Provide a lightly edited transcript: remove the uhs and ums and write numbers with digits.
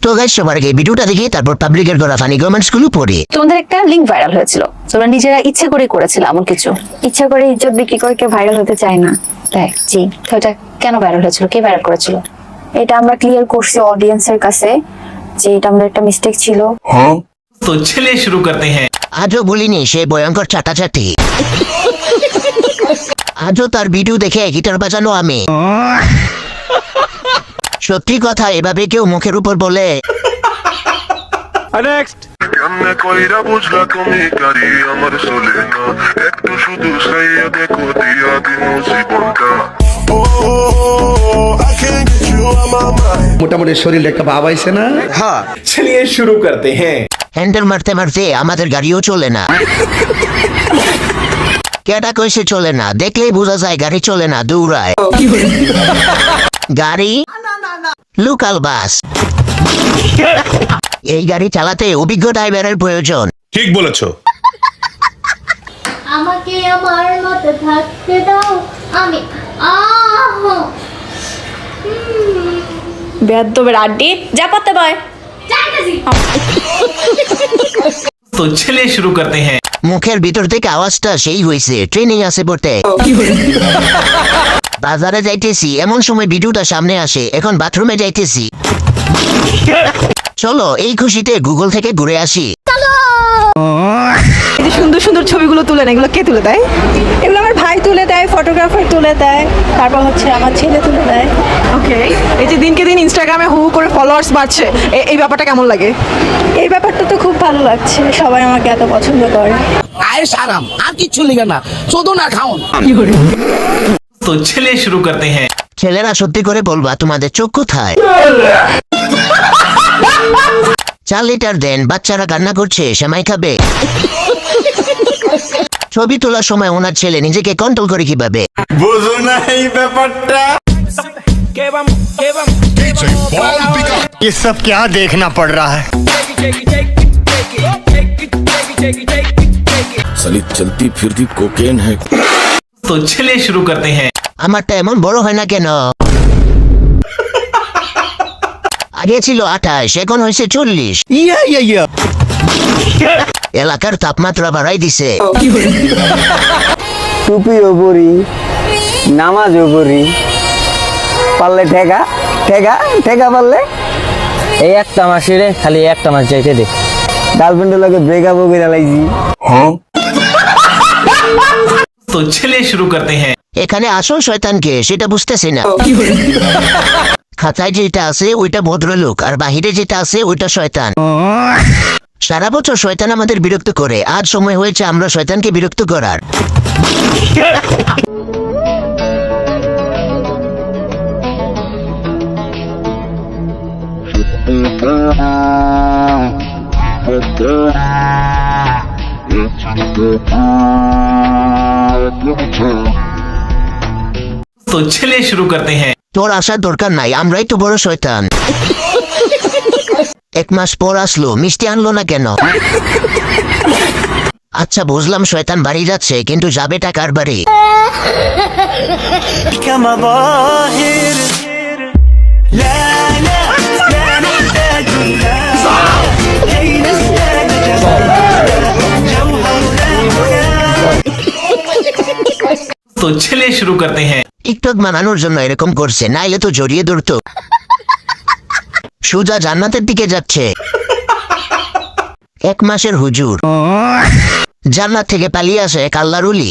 তো গাইস সবার আগে ভিডিওটা দেখি তারপর পাবলিকের দ্বারা ফানি কমেন্টস গুলো পড়ি। তোমাদের একটা লিংক ভাইরাল হয়েছিল, তোমরা নিজেরা ইচ্ছে করে করেছিল এমন কিছু? ইচ্ছা করে ইজ্জত বিক্রি করে কেউ ভাইরাল হতে চায় না। তাই? জি, তো এটা কেন ভাইরাল হয়েছিল, কে ভাইরাল করেছিল? এটা আমরা ক্লিয়ার করছি অডিয়েন্সের কাছে যে এটা আমাদের একটা মিস্টেক ছিল। तो चलिए शुरू करते हैं। আজও বলিনি সে ভয়ঙ্কর চাটাচাটি। আজও তার ভিডিও দেখে গিটার বাজানো আমি। সত্যি কথা, এভাবে কেউ মুখের উপর বলে? কেমনে কইরা বুঝলা তুমি গাড়ি আমার চলে না, একটু শুধু চাইয়া দেখো দিয়া দিন জীবনটা। মোটামুটি শরীরে একটা ভাব আইছে না? हाँ चलिए शुरू करते हैं। হ্যান্ডেল মারতে মারতে আমাদের গাড়িও চলে না। কেটা কইছে চলে না? দেখলেই বোঝা যায় গাড়ি চলে না, দৌড়ায়। গাড়ি লোকাল বাস। এই গাড়ি চালাতে অভিজ্ঞ ড্রাইভারের প্রয়োজন। ঠিক বলেছো। আমাকে আমার মতো থাকতে দাও, আমি বেয়াদবের আড্ডি যা করতে বয়। तो चलिए शुरू करते हैं। মুখের ভিতর থেকে আওয়াজটা সেই হয়েছে ট্রেনিং আছে পড়তে। বাজারে যাইতেছি এমন সময় ভিডিওটা সামনে আসে, এখন বাথরুমে যাইতেছি। চলো এই খুশিতে গুগল থেকে ঘুরে আসি। এই যে সুন্দর সুন্দর ছবিগুলো তুলে না, এগুলো কে তুলে দেয়? এগুলো আমার ভাই তুলে দেয়, ফটোগ্রাফার তুলে দেয়, তারপর হচ্ছে আমার ছেলে তুলে দেয়। ওকে, এই যে দিনকে দিন ইনস্টাগ্রামে হু করে ফলোয়ার্স বাড়ছে, এই ব্যাপারটা কেমন লাগে? এই ব্যাপারটা তো খুব ভালো লাগছে, সবাই আমাকে এত পছন্দ করে। আয়েশ আরাম আর কিচ্ছু লিখে না, শুধু না খাওন। तो चलिए शुरू करते हैं। ছেলেরা সত্যি করে বলবা তোমাদের চোখ কোথায়? 4 লিটার দেন, বাচ্চারা কান্না করছে, সেমাই খাবে। ছবি তোলার সময় ওনার ছেলে নিজেকে কন্ট্রোল করে কিভাবে? बुझो ना ये ব্যাপারটা। ये सब क्या देखना पड़ रहा है? साली चलती फिरती कोकेन है। तो चलिए शुरू करते हैं। আমারটা এমন বড় হয় না কেন? আগে ছিল 28, এখন হয়েছে 40। এলাকার তাপমাত্রা বাড়াই দিছে। টুপিও পরি, নামাজও পড়ি, পারলে ঠেকা ঠেকা ঠেকা পারলে এই একটা মাসে রে, খালি একটা মাস যাইতে দে। গার্লফ্রেন্ডের লগে ব্রেকআপও করে লাইছি। तो चलिए शुरू करते हैं। এখানে আসল শয়তানকে সেটা বুঝতেছি না। খাতায় যেটা আছে ওইটা ভদ্রলোক, আর বাহিরে যেটা আছে ওইটা শয়তান। সারা বছর শয়তান আমাদের বিরক্ত করে, আজ সময় হয়েছে আমরা শয়তানকে বিরক্ত করার। तो चलिए शुरू करते हैं। তোর আসার দরকার নাই, আমরাই তো বড় শয়তান। 1 মাস পর আসলো, মিষ্টি আনলো না কেন? আচ্ছা বুঝলাম শয়তান বাড়ি যাচ্ছে, কিন্তু যাবেটা কার বাড়ি? तो चलिए शुरू करते हैं। টিকটক বানানোর জন্য এরকম করছে, নাইলে তো জড়িয়ে ধরতো। সুজা জান্নাতের দিকে যাচ্ছে। 1 মাসের হুজুর জান্নাত থেকে পালিয়ে আসে এক আল্লাহর ওলি।